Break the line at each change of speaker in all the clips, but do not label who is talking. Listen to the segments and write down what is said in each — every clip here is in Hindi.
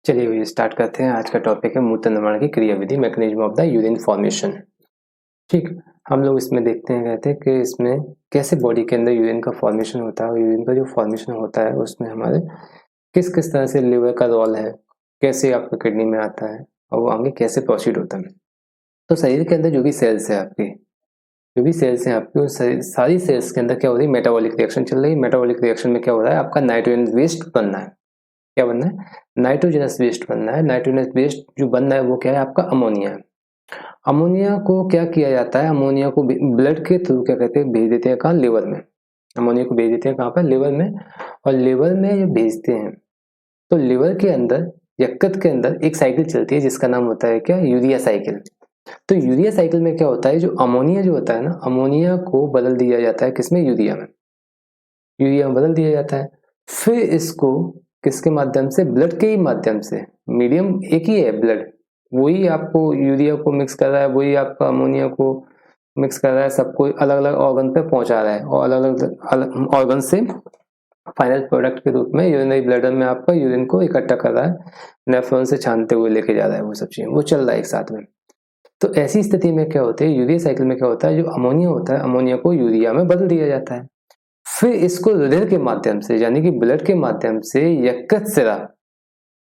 चलिए भैया स्टार्ट करते हैं। आज का टॉपिक है मूत्र निर्माण की क्रियाविधि, mechanism of the urine formation. ठीक, हम लोग इसमें देखते हैं, कहते हैं कि इसमें कैसे बॉडी के अंदर यूरिन का फॉर्मेशन होता है और यूरिन का जो फॉर्मेशन होता है उसमें हमारे किस किस तरह से लिवर का रोल है, कैसे आपका किडनी में आता है और वो आगे कैसे प्रोसीड होता है। तो शरीर के अंदर जो भी सेल्स है आपके, जो भी सेल्स हैं आपके, उन सारी सेल्स के अंदर क्या हो रही है, मेटाबॉलिक रिएक्शन चल रही है। मेटाबॉलिक रिएक्शन में क्या हो रहा है, आपका नाइट्रोजन वेस्ट बनना है। क्या बनना है? नाइट्रोजनस वेस्ट बनना है। नाइट्रोजनस वेस्ट जो बनना है वो क्या है, आपका अमोनिया है। अमोनिया को क्या किया जाता है, अमोनिया को ब्लड के थ्रू क्या कहते हैं, भेज देते हैं कहाँ, लिवर में। अमोनिया को भेज देते हैं कहाँ पर, लिवर में। और लिवर में जो भेजते हैं तो लिवर के अंदर, यकृत के अंदर एक साइकिल चलती है जिसका नाम होता है क्या, यूरिया साइकिल। तो यूरिया साइकिल में क्या होता है, जो अमोनिया जो होता है ना, अमोनिया को बदल दिया जाता है किसमें, यूरिया में। यूरिया में बदल दिया जाता है। फिर इसको किसके माध्यम से, ब्लड के ही माध्यम से। मीडियम एक ही है, ब्लड वही आपको यूरिया को मिक्स कर रहा है, वही आपका अमोनिया को मिक्स कर रहा है, सबको अलग अलग ऑर्गन पे पहुंचा रहा है और अलग अलग ऑर्गन से फाइनल प्रोडक्ट के रूप में यूरिनरी ब्लैडर में आपका यूरिन को इकट्ठा कर रहा है, नेफ्रॉन से छानते हुए लेके जा रहा है। वो सब चीजें वो चल रहा है एक साथ में। तो ऐसी स्थिति में क्या होता है, यूरिया साइकिल में क्या होता है, जो अमोनिया होता है, अमोनिया को यूरिया में बदल दिया जाता है। फिर इसको रुधिर के माध्यम से, यानी कि ब्लड के माध्यम से, यकृत सिरा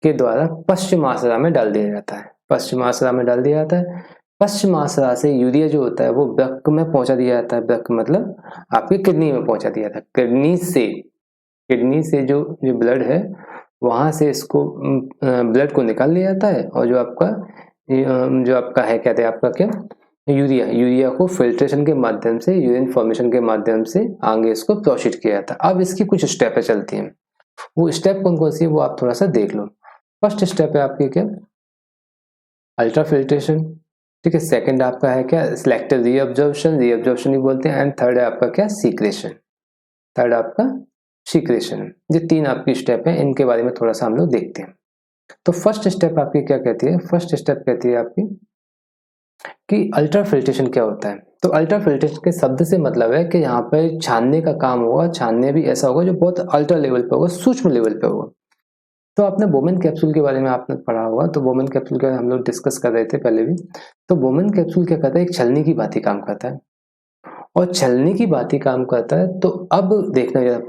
के द्वारा पश्चिमाशरा में डाल दिया जाता है। पश्चिमाशरा में डाल दिया जाता है। पश्चिमाशरा से यूरिया जो होता है वो वृक्क में पहुंचा दिया जाता है। वृक्क मतलब आपकी किडनी में पहुंचा दिया जाता है। किडनी से जो जो ब्लड है वहां से इसको ब्लड को निकाल लिया जाता है और जो आपका है, कहते हैं आपका क्या, यूरिया को फिल्ट्रेशन के माध्यम से, यूरिन फॉर्मेशन के माध्यम से आगे इसको प्रोसीड किया जाता है। अब इसकी कुछ स्टेपें चलती हैं, वो स्टेप कौन कौन सी है वो आप थोड़ा सा देख लो। फर्स्ट स्टेप है आपकी क्या, अल्ट्रा फिल्ट्रेशन। ठीक है। सेकंड आपका है क्या, सिलेक्टिव रीअब्जॉर्प्शन भी बोलते हैं। एंड थर्ड है आपका क्या, सीक्रेशन। थर्ड आपका सीक्रेशन। ये तीन आपकी स्टेप है, इनके बारे में थोड़ा सा हम लोग देखते हैं। तो फर्स्ट स्टेप आपकी क्या कहती है, फर्स्ट स्टेप कहती है आपकी कि अल्ट्रा फिल्ट्रेशन क्या होता है। तो अल्ट्रा फिल्ट्रेशन के शब्द से मतलब है कि यहाँ पे छानने का काम होगा। छानने भी ऐसा होगा जो बहुत अल्ट्रा लेवल पे होगा, सूक्ष्म लेवल पे होगा। तो आपने बोमेन कैप्सूल के बारे में आपने पढ़ा होगा। तो बोमेन कैप्सूल के बारे में हम लोग डिस्कस कर रहे थे पहले भी। तो बोमेन कैप्सूल क्या करता है, एक छलनी की भांति काम करता है और छलनी की भांति काम करता है। तो अब देखना जरा,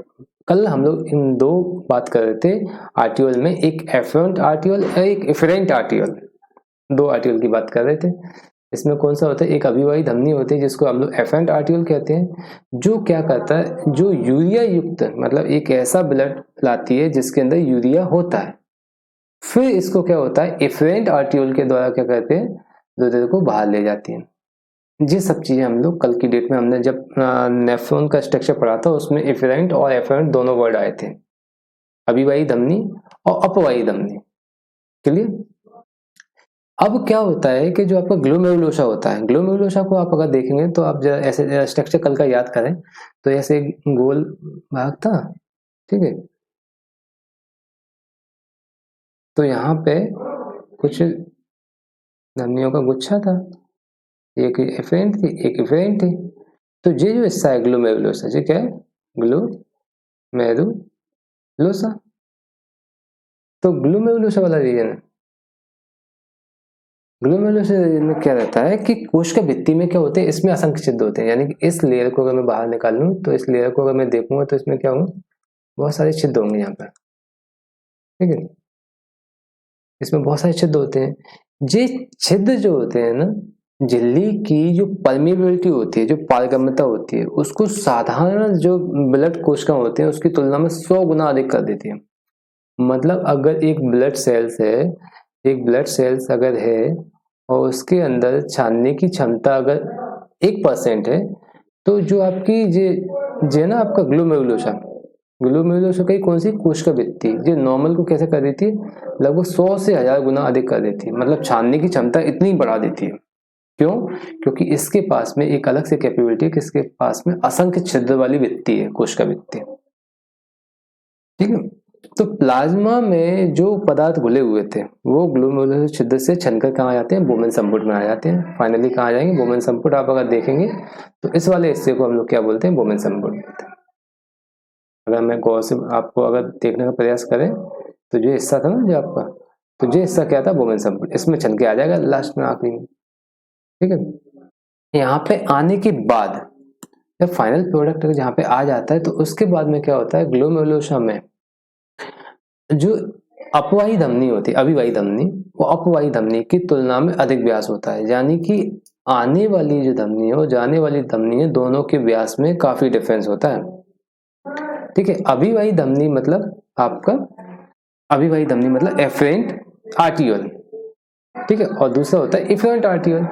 कल हम लोग इन दो बात कर रहे थे आर्टिकल में, एक एफरेंट आर्टिकल और एक इफरेंट आर्टिकल। दो आर्टिकल की बात कर रहे थे। इसमें कौन सा होता है, एक अभिवाही धमनी होती है जिसको हम लोग एफरेंट आर्टिकल कहते हैं, जो क्या करता है, जो यूरिया युक्त, मतलब एक ऐसा ब्लड लाती है जिसके अंदर यूरिया होता है। फिर इसको क्या होता है, इफरेंट आर्टिकल के द्वारा क्या करते हैं, रुधिर को बाहर ले जाती है। ये सब चीजें हम लोग कल की डेट में, हमने जब नेफ्रॉन का स्ट्रक्चर पढ़ा था उसमें इफरेंट और एफरेंट दोनों वर्ड आए थे, अभिवाही धमनी और अपवाही धमनी। क्लियर। अब क्या होता है कि जो आपका ग्लोमेरुलोसा होता है, ग्लोमेरुलोसा को आप अगर देखेंगे तो आप जरा ऐसे स्ट्रक्चर कल का याद करें तो ऐसे गोल भाग था। ठीक है। तो यहाँ पे कुछ धमनियों का गुच्छा था, एक एफरेंट थी एक इफरेंट थी। तो ये जो हिस्सा है ग्लोमेरुलोसा, ये क्या है, ग्लोमेरुलोसा। तो ग्लोमेरुलोसा वाला रीजन है, ग्लोमेरुलोसा में क्या रहता है कि कोश का भित्ति में क्या होते हैं, इसमें असंख्य छिद्र होते हैं। यानी कि इस लेयर को अगर मैं बाहर निकाल लूं तो इस लेयर को अगर मैं देखूंगा तो इसमें क्या होंगे, बहुत सारे छिद्र होंगे यहाँ पर। ठीक है। इसमें बहुत सारे छिद्र होते हैं। ये छिद्र जो होते हैं ना, झिल्ली की जो परमेबिलिटी होती है, जो पारगम्यता होती है, उसको साधारण जो ब्लड कोशिकाएं होती हैं उसकी तुलना में 100 गुना अधिक कर देती है। मतलब अगर एक ब्लड सेल्स है, एक ब्लड सेल्स अगर है और उसके अंदर छानने की क्षमता अगर 1% है, तो जो आपकी जे ना आपका ग्लोमेरुलोसा की कौन सी कोशिका भित्ति, जो नॉर्मल को कैसे कर देती है, लगभग 100 से 1000 गुना अधिक कर देती है। मतलब छानने की क्षमता इतनी बढ़ा देती है। क्यों? क्योंकि इसके पास में एक अलग से कैपेबिलिटी है कि इसके पास में असंख्य छिद्र वाली भित्ति है, कोशिका भित्ति। ठीक है। तो प्लाज्मा में जो पदार्थ घुले हुए थे वो ग्लोमेरुलर छिद्र से छनकर कहाँ आ जाते हैं, बोमेन संपुट में आ जाते हैं। फाइनली कहाँ आ जाएंगे, बोमेन संपुट। आप अगर देखेंगे तो इस वाले हिस्से को हम लोग क्या बोलते हैं, बोमेन संपुट बोलते हैं। अगर मैं गौर से आपको अगर देखने का प्रयास करें तो जो हिस्सा था ना जो आपका तो ये हिस्सा क्या था, बोमेन संपुट, इसमें छन के आ जाएगा लास्ट में आखिरी में। ठीक है, यहाँ पे आने के बाद जब फाइनल प्रोडक्ट जहाँ पे आ जाता है तो उसके बाद में क्या होता है, ग्लोमेरुलोसा में जो अपवाही धमनी होती है, अभिवाही धमनी, वो अपवाही धमनी की तुलना में अधिक व्यास होता है। यानी कि आने वाली जो धमनी है और जाने वाली धमनी है, दोनों के व्यास में काफी डिफरेंस होता है। ठीक है, अभिवाही धमनी मतलब आपका, अभिवाही धमनी मतलब एफरेंट आर्टियोल, ठीक है, और दूसरा होता है इफेरेंट आर्टियोल।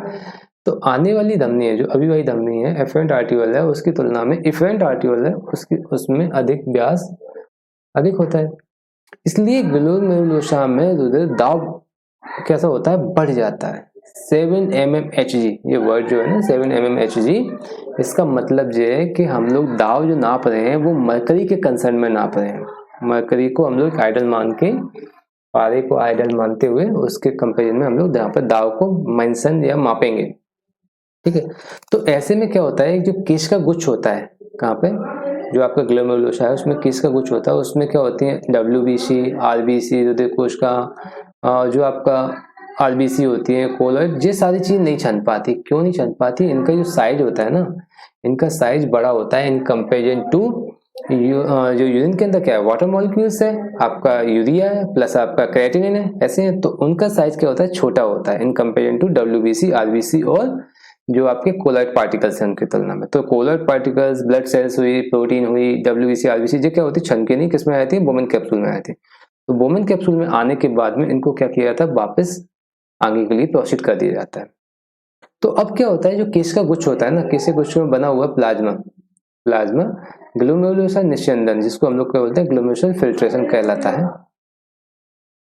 तो आने वाली धमनी है जो अभिवाही धमनी है, एफरेंट आर्टियोल है, उसकी तुलना में इफेरेंट आर्टियोल है, उसमें अधिक व्यास अधिक होता है। इसलिए ग्लोमेरुलोसा में रुधिर दाब कैसा होता है, बढ़ जाता है। 7 mmHg, ये वर्ड जो है ना 7 mmHg, इसका मतलब ये है कि हम लोग दाब जो नाप रहे हैं वो मरकरी के कंसर्न में नाप रहे हैं। मरकरी को हम लोग आइडल मान के, पारे को आइडल मानते हुए उसके कंपेरिजन में हम लोग यहाँ पर दाब को मेंशन या मापेंगे। ठीक है, तो ऐसे में क्या होता है, जो केश का गुच्छ होता है, कहाँ पे, जो आपका ग्लोमेरुलोसा है उसमें केश का गुच्छ होता है, उसमें क्या होती है, WBC, RBC, हृदय कोश का जो आपका RBC होती है, कोलॉइड, ये सारी चीज नहीं छन पाती। क्यों नहीं छन पाती, इनका जो साइज होता है ना, इनका साइज बड़ा होता है इन कंपेरिजन टू जो यूरिन के अंदर क्या है, वाटर मॉलिक्यूल्स है, आपका यूरिया है प्लस आपका क्रिएटिनिन है, ऐसे है, तो उनका साइज क्या होता है, छोटा होता है in comparison to WBC, RBC और जो आपके कोलॉइड पार्टिकल्स हैं उनकी तुलना में। तो कोलॉइड पार्टिकल्स, ब्लड सेल्स हुई, प्रोटीन हुई, WBC, RBC, ये क्या होती है, छन के नहीं, किस में आती है, बोमेन कैप्सूल में आती है। तो बोमेन कैप्सूल में आने के बाद में इनको क्या किया जाता है, वापस आगे के लिए प्रोसीड कर दिया जाता है। तो अब क्या होता है, जो केश का गुच्छ होता है ना, केश के गुच्छ में बना हुआ प्लाज्मा, प्लाज्मा ग्लोमेरुलोसा निस्यंदन, जिसको हम लोग क्या बोलते हैं, ग्लोमेरुलर फिल्ट्रेशन कहलाता है,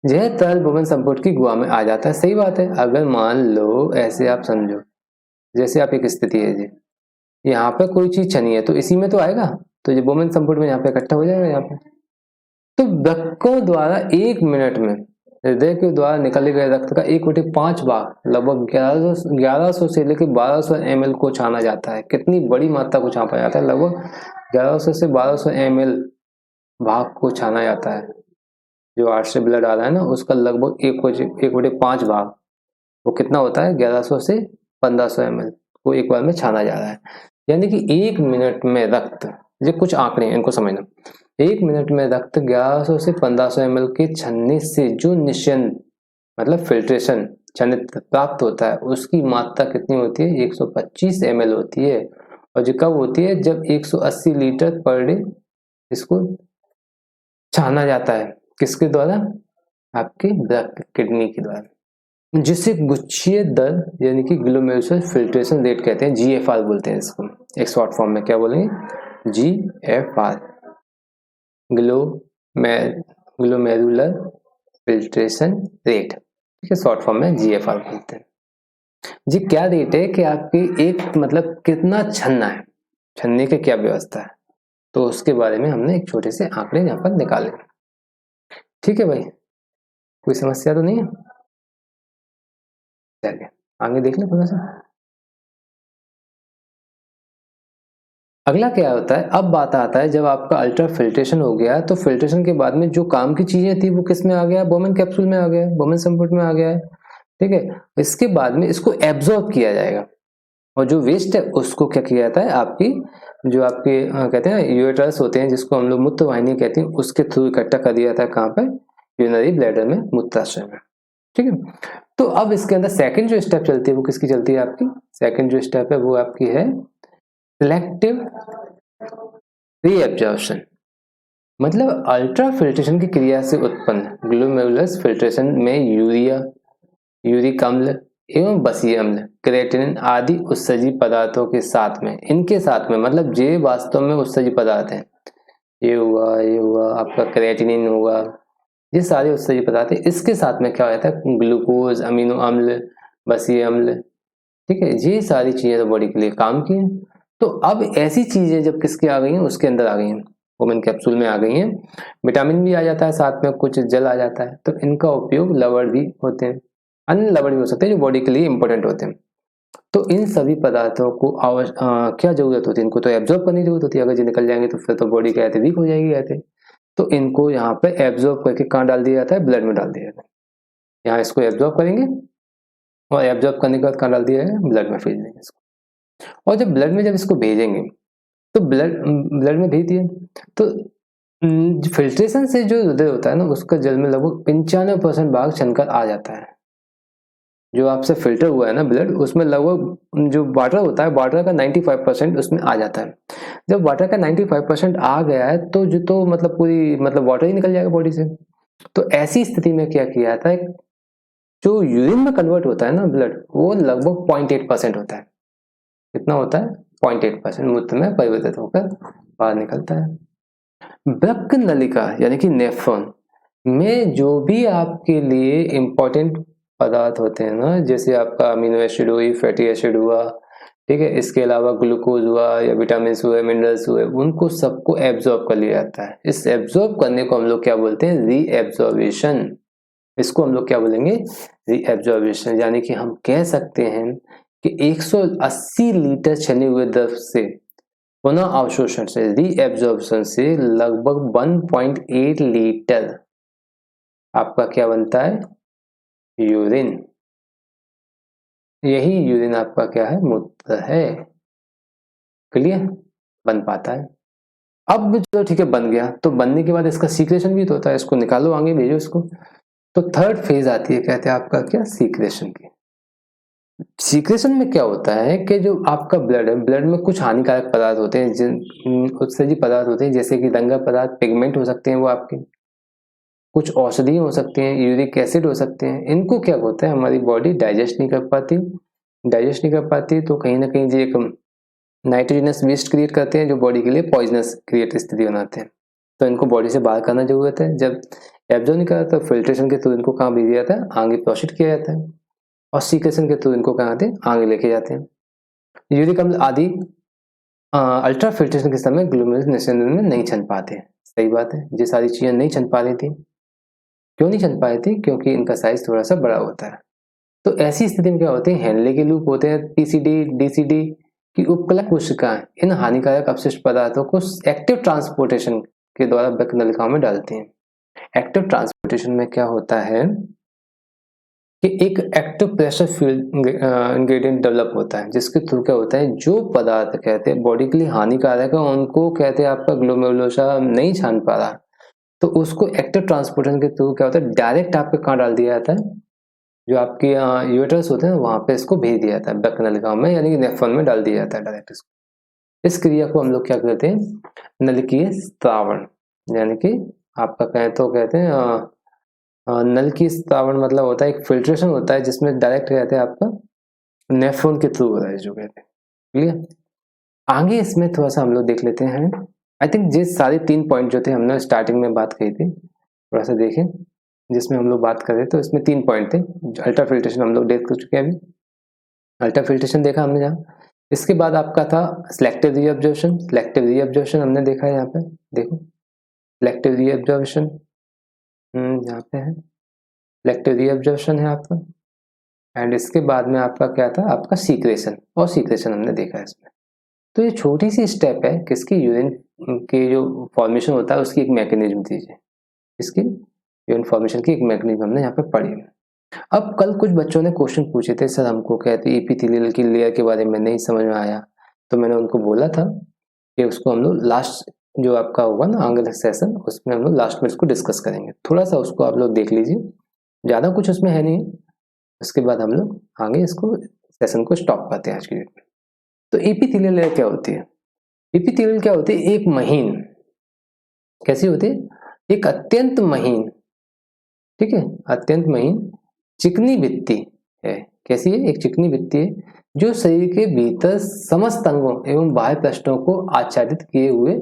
यह तरल बोमेन संपुट की गुहा में आ जाता है। सही बात है, अगर मान लो ऐसे आप समझो, जैसे आप एक स्थिति है जी, यहाँ पे कोई चीज छनी है तो इसी में तो आएगा, तो ये बोमेन संपुट में यहाँ पे इकट्ठा हो जाएगा यहाँ पे। तो वृक्कों द्वारा 1 मिनट में हृदय के द्वारा निकाले गए रक्त का 1/5 भाग, लगभग 1100 से लेकर 1200 ml को छाना जाता है। कितनी बड़ी मात्रा को छापा जाता है, लगभग 1100 से 1200 ml भाग को छाना जाता है। जो आर्ट से ब्लड आ रहा है ना, उसका लगभग 1/5 भाग, वो कितना होता है, 1100 से 1500 ml को एक बार में छाना जा रहा है। यानी कि 1 मिनट में रक्त, ये कुछ आंकड़े हैं, इनको समझना, 1 मिनट में रक्त 1100 से 1500 ml के छन्ने से जो निश्चन मतलब फिल्ट्रेशन छन्ने प्राप्त होता है, उसकी मात्रा कितनी होती है, 125 ml होती है। और जो कब होती है, जब 180 लीटर पर डे इसको छाना जाता है, किसके द्वारा, आपके किडनी के द्वारा, जिसे गुच्छीय दर यानी कि ग्लोमेरुलर फिल्ट्रेशन रेट कहते हैं, GFR बोलते हैं इसको, एक शॉर्ट फॉर्म में क्या बोलेंगे, GFR, ग्लोमेरुलर फिल्ट्रेशन रेट, ठीक है, शॉर्ट फॉर्म में GFR बोलते हैं। जी क्या रेट है कि आपकी एक मतलब कितना छन्ना है, छन्ने की क्या व्यवस्था है, तो उसके बारे में हमने एक छोटे से आंकड़े यहाँ पर निकाले। ठीक है भाई, कोई समस्या तो नहीं है, चलिए आगे देख लें थोड़ा सा। अगला क्या होता है, अब बात आता है जब आपका अल्ट्रा फिल्ट्रेशन हो गया, तो फिल्ट्रेशन के बाद में जो काम की चीजें थी वो किस में आ गया, बोमेन कैप्सूल में आ गया, बोमेन संपुट में आ गया है। ठीक है, इसके बाद में इसको एब्जॉर्ब किया जाएगा, और जो वेस्ट है उसको क्या किया जाता है, आपकी जो आपके कहते हैं यूरेटर्स होते हैं, जिसको हम लोग मूत्र वाहिनी कहते हैं, उसके थ्रू इकट्ठा कर दिया जाता है, कहाँ पे, यूरिनरी ब्लैडर में, मूत्राशय में। ठीक है, तो अब इसके अंदर सेकंड जो स्टेप चलती है वो किसकी चलती है, आपकी सेकंड जो स्टेप है वो आपकी है सिलेक्टिव रीएब्जॉर्प्शन। मतलब अल्ट्रा फिल्ट्रेशन की क्रिया से उत्पन्न ग्लोमेरुलर फिल्ट्रेशन में यूरिया, यूरिक अम्ल एवं बसीय अम्ल, क्रिएटिनिन आदि उत्सर्जी पदार्थों के साथ में, इनके साथ में, मतलब ये वास्तव में उत्सर्जी पदार्थ हैं, ये हुआ आपका क्रिएटिनिन होगा, ये सारे उत्सर्जी पदार्थ है, इसके साथ में क्या होता है, ग्लूकोज, अमीनो अम्ल, बसीय अम्ल। ठीक है, ये सारी चीजें तो बॉडी के लिए काम की हैं। तो अब ऐसी चीजें जब किसके आ गई हैं, उसके अंदर आ गई हैं, वोमेन कैप्सूल में आ गई हैं, विटामिन भी आ जाता है साथ में, कुछ जल आ जाता है, तो इनका उपयोग लवण भी होते हैं, अन्य लवण भी हो सकते हैं जो बॉडी के लिए इंपॉर्टेंट होते हैं। तो इन सभी पदार्थों को क्या जरूरत होती है, इनको तो एब्जॉर्ब करने की जरूरत होती है, अगर ये निकल जाएंगे तो फिर तो बॉडी कहते वीक हो जाएगी कहते, तो इनको यहाँ पे एब्जॉर्ब करके कहाँ डाल दिया जाता है, ब्लड में डाल दिया जाता है। यहाँ इसको एब्जॉर्ब करेंगे और एब्जॉर्ब करने के बाद कहाँ डाल दिया है, ब्लड में भेज देंगे इसको। और जब ब्लड में जब इसको भेजेंगे तो ब्लड में भेज दिए तो फिल्ट्रेशन से जो हृदय होता है ना, उसका जल में लगभग 95% भाग छनकर आ जाता है। जो आपसे फिल्टर हुआ है ना ब्लड, उसमें लगभग जो वाटर होता है, वाटर का 95% उसमें आ जाता है। जब वाटर का 95% आ गया है तो जो तो मतलब पूरी मतलब वाटर ही निकल जाएगा बॉडी से। तो ऐसी स्थिति में क्या किया जाता है, जो यूरिन में कन्वर्ट होता है ना ब्लड, वो लगभग 0.8% होता है। कितना होता है, 0.8% मूत्र में परिवर्तित होकर बाहर निकलता है। वृक्क नलिका यानी कि नेफ्रॉन में जो भी आपके लिए इंपॉर्टेंट पदार्थ होते हैं ना, जैसे आपका अमीनो एसिड हुई, फैटी एसिड हुआ, ठीक है, इसके अलावा ग्लूकोज हुआ या विटामिन हुए, मिनरल्स हुए, उनको सबको एब्जॉर्ब कर लिया जाता है। इस एब्जॉर्ब करने को हम लोग क्या बोलते हैं, रीएब्जॉर्बेशन। इसको हम लोग क्या बोलेंगे, रीएब्जॉर्बेशन। यानी कि हम कह सकते हैं कि 180 लीटर छने हुए द्रव से पुनः अवशोषण से, रीएब्जॉर्प्शन से लगभग 1.8 लीटर आपका क्या बनता है, यूरिन। यही यूरिन आपका क्या है, मूत्र है। क्लियर, बन पाता है। अब चलो ठीक है, बन गया, तो बनने के बाद इसका सीक्रेशन भी तो होता है, इसको निकालो, आगे भेजो इसको। तो थर्ड फेज आती है, कहते हैं आपका क्या, सीक्रेशन की। सीक्रेशन में क्या होता है कि जो आपका ब्लड है, ब्लड में कुछ हानिकारक पदार्थ होते हैं, जिन उत्सर्जी पदार्थ होते हैं, जैसे कि रंगा पदार्थ, पिगमेंट हो सकते हैं वो आपके, कुछ औषधि हो सकते हैं, यूरिक एसिड हो सकते हैं। इनको क्या होता है, हमारी बॉडी डाइजेस्ट नहीं कर पाती। डाइजेस्ट नहीं कर पाती तो कहीं ना कहीं एक नाइट्रोजनस वेस्ट क्रिएट करते हैं, जो बॉडी के लिए पॉइजनस क्रिएट स्थिति बनाते हैं। तो इनको बॉडी से बाहर करना जरूरत है। जब एब्जॉर्ब नहीं करता तो फिल्ट्रेशन के थ्रू इनको कहाँ भेज दिया जाता है, आगे प्रोसीड किया जाता है। और सीक्रेशन के थ्रू इनको कहाँ आते हैं, आगे लेके जाते हैं। यूरिक अम्ल आदि अल्ट्रा फिल्ट्रेशन के समय ग्लोमेरुलर में नहीं छन पाते। सही बात है, ये सारी चीजें नहीं छन पा रही थी। क्यों नहीं छन पाए थे, क्योंकि इनका साइज थोड़ा सा बड़ा होता है। तो ऐसी स्थिति में क्या होते हैं, हेनले के लूप होते हैं, पीसीडी डीसीडी की उपकला कोशिकाएं इन हानिकारक अपशिष्ट पदार्थों को एक्टिव ट्रांसपोर्टेशन के द्वारा वृक्क नलिकाओं में डालते हैं। एक्टिव ट्रांसपोर्टेशन में क्या होता है कि एक active pressure field ingredient develop होता है, जिसके थ्रू क्या होता है, जो पदार्थ कहते हैं बॉडी के लिए हानिकारक है, उनको कहते हैं आपका ग्लोमेरुलोसा नहीं छान पा रहा, तो उसको एक्टिव ट्रांसपोर्टेशन के थ्रू क्या होता है, डायरेक्ट आपके कहाँ डाल दिया जाता है, जो आपके यूरेटर्स होते हैं वहां पे इसको भेज दिया जाता है वृक्क नलिकाओं में, यानी कि नेफ्रॉन में डाल दिया जाता है डायरेक्ट इसको। इस क्रिया को हम लोग क्या कहते हैं, नलिकीय स्त्रावण। यानी कि आपका कहें तो कहते हैं नल की स्त्रावण मतलब होता है एक फिल्ट्रेशन होता है, जिसमें डायरेक्ट कहते हैं आपका नेफ्रॉन के थ्रू होता है, जो कहते हैं। क्लियर, आगे इसमें थोड़ा सा हम लोग देख लेते हैं। आई थिंक ये सारे 3 पॉइंट जो थे हमने स्टार्टिंग में बात कही थी, थोड़ा सा देखें, जिसमें हम लोग बात कर रहे थे, तो इसमें 3 पॉइंट थे। अल्ट्रा फिल्ट्रेशन हम लोग देख चुके हैं अभी, अल्ट्रा फिल्ट्रेशन देखा हमने जहाँ। इसके बाद आपका था सिलेक्टिव रीअब्जॉर्प्शन। सिलेक्टिव रीअब्जॉर्प्शन हमने देखा है, यहाँ पे देखो सिलेक्टिव रीअब्जॉर्प्शन यहाँ पे है, सिलेक्टिव रीअब्जॉर्प्शन है आपका। एंड इसके बाद में आपका क्या था, आपका सीक्रेशन, और सीक्रेशन हमने देखा है इसमें। तो ये छोटी सी स्टेप है किसकी, यूरिन के जो फॉर्मेशन होता है उसकी एक मैकेनिज्म दीजिए, इसकी यूरिन फॉर्मेशन की एक मैकेनिज्म हमने यहाँ पे पढ़ी है। अब कल कुछ बच्चों ने क्वेश्चन पूछे थे, सर हमको कहते एपिथेलियल की लेयर के बारे में नहीं समझ में आया, तो मैंने उनको बोला था कि उसको हम लोग लास्ट जो आपका होगा ना आगे सेशन, उसमें हम लोग लास्ट में इसको डिस्कस करेंगे। थोड़ा सा उसको आप लोग देख लीजिए, ज़्यादा कुछ उसमें है नहीं। उसके बाद हम लोग आगे इसको सेशन को स्टॉप करते हैं आज की डेट में। तो एपिथेलियल लेयर क्या होती है, एपिथेलियल क्या होती है, एक महीन, कैसी होती है, एक अत्यंत महीन, ठीक है, अत्यंत महीन चिकनी भित्ति है। कैसी है, एक चिकनी भित्ति है जो शरीर के भीतर समस्त अंगों एवं बाह्य पृष्ठों को आच्छादित किए हुए,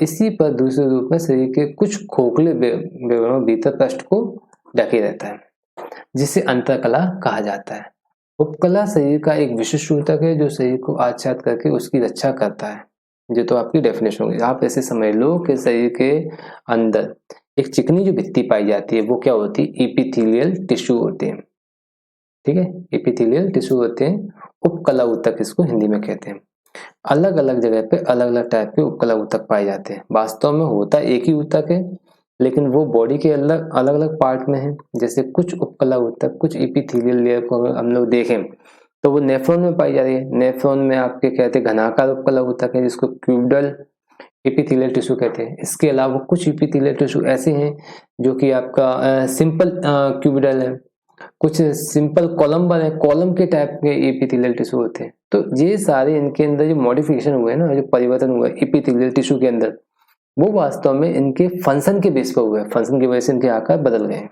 इसी पर दूसरे रूप में शरीर के कुछ खोखले विवरणों भीतर पृष्ठ को ढके रहता है, जिसे अंतरकला कहा जाता है। उपकला शरीर का एक विशिष्ट ऊतक है जो शरीर को आच्छादित करके उसकी रक्षा करता है। ये तो आपकी डेफिनेशन होगी। आप ऐसे समझ लो कि शरीर के अंदर एक चिकनी जो भित्ति पाई जाती है वो क्या होती है, एपिथेलियल टिश्यू होते हैं, ठीक है, एपिथेलियल टिश्यू होते हैं। उपकला ऊतक इसको हिंदी में कहते हैं। अलग अलग जगह पे अलग अलग टाइप के उपकला ऊतक पाए जाते हैं। वास्तव में होता एक ही ऊतक है, लेकिन वो बॉडी के अलग अलग अलग पार्ट में है। जैसे कुछ उपकला ऊतक, कुछ एपिथेलियल लेयर को अगर हम लोग देखें तो वो नेफ्रॉन में पाई जा रही है। नेफ्रॉन में आपके कहते हैं घनाकार उपकला ऊतक है जिसको क्यूबिडल एपिथेलियल टिश्यू कहते हैं। इसके अलावा कुछ एपिथेलियल टिश्यू ऐसे हैं जो कि आपका सिंपल क्यूबिडल है, कुछ सिंपल कॉलम्बर है, कॉलम के टाइप के एपिथेलियल टिश्यू होते हैं। तो ये सारे इनके अंदर जो मॉडिफिकेशन हुए हैं ना, जो परिवर्तन हुआ है एपिथेलियल टिश्यू के अंदर, वो वास्तव में इनके फंक्शन के बेस पर हुआ है। फंक्शन की वजह से इनके आकार बदल गए हैं।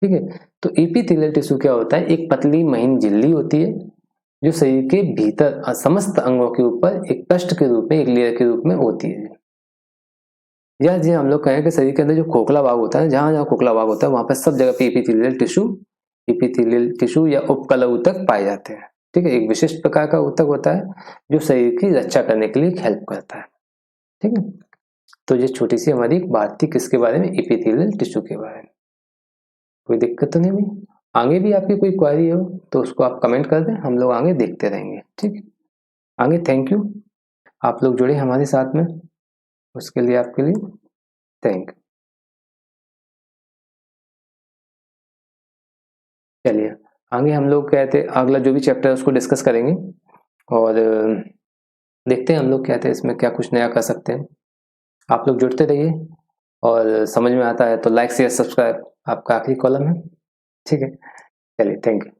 ठीक है, तो एपिथेलियल टिश्यू क्या होता है? एक पतली महीन झिल्ली होती है जो शरीर के भीतर समस्त अंगों के ऊपर एक पृष्ठ के रूप में, एक लेयर के रूप में होती है। या जो हम लोग कहें कि शरीर के अंदर जो खोखला भाग होता है, जहां जहां खोखला भाग होता है वहां पर सब जगह पे एपिथेलियल टिश्यू या उपकला ऊतक पाए जाते हैं। ठीक है, एक विशिष्ट प्रकार का ऊतक होता है जो शरीर की रक्षा करने के लिए हेल्प करता है। ठीक है, तो ये छोटी सी हमारी बात थी किसके बारे में? एपिथेलियल टिश्यू के बारे में। कोई दिक्कत तो नहीं हुई? आगे भी आपकी कोई क्वेरी हो तो उसको आप कमेंट कर दें, हम लोग आगे देखते रहेंगे। ठीक है, आगे थैंक यू, आप लोग जुड़े हमारे साथ में, उसके लिए आपके लिए थैंक यू। चलिए आगे हम लोग कहते हैं अगला जो भी चैप्टर है उसको डिस्कस करेंगे और देखते हैं हम लोग कहते हैं इसमें क्या कुछ नया कर सकते हैं। आप लोग जुड़ते रहिए और समझ में आता है तो लाइक शेयर सब्सक्राइब आपका आखिरी कॉलम है। ठीक है, चलिए थैंक यू।